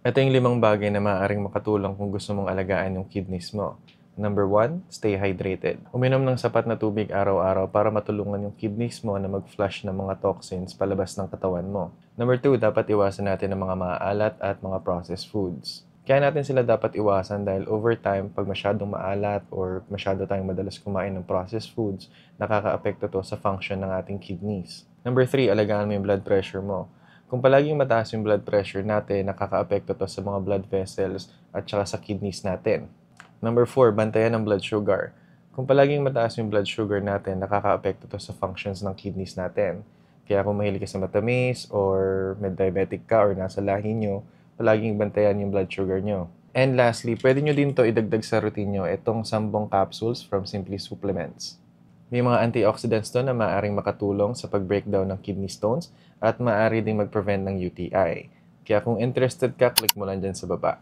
Ito yung 5 bagay na maaaring makatulong kung gusto mong alagaan yung kidneys mo. Number 1, stay hydrated. Uminom ng sapat na tubig araw-araw para matulungan yung kidneys mo na mag-flush ng mga toxins palabas ng katawan mo. Number 2, dapat iwasan natin ang mga maaalat at mga processed foods. Kaya natin sila dapat iwasan dahil over time, pag masyadong maalat or masyado tayong madalas kumain ng processed foods, nakaka-apekto to sa function ng ating kidneys. Number 3, alagaan mo yung blood pressure mo. Kung palaging mataas yung blood pressure natin, nakaka-apekto to sa mga blood vessels at saka sa kidneys natin. Number 4, bantayan ang blood sugar. Kung palaging mataas yung blood sugar natin, nakaka-apekto to sa functions ng kidneys natin. Kaya kung mahilig ka sa matamis or may diabetic ka or nasa lahi nyo, palaging bantayan yung blood sugar nyo. And lastly, pwede nyo din to idagdag sa routine nyo itong 10 capsules from Simply Supplements. May mga antioxidants to na maaaring makatulong sa pag-breakdown ng kidney stones at maaari ding mag-prevent ng UTI. Kaya kung interested ka, click mo lang dyan sa baba.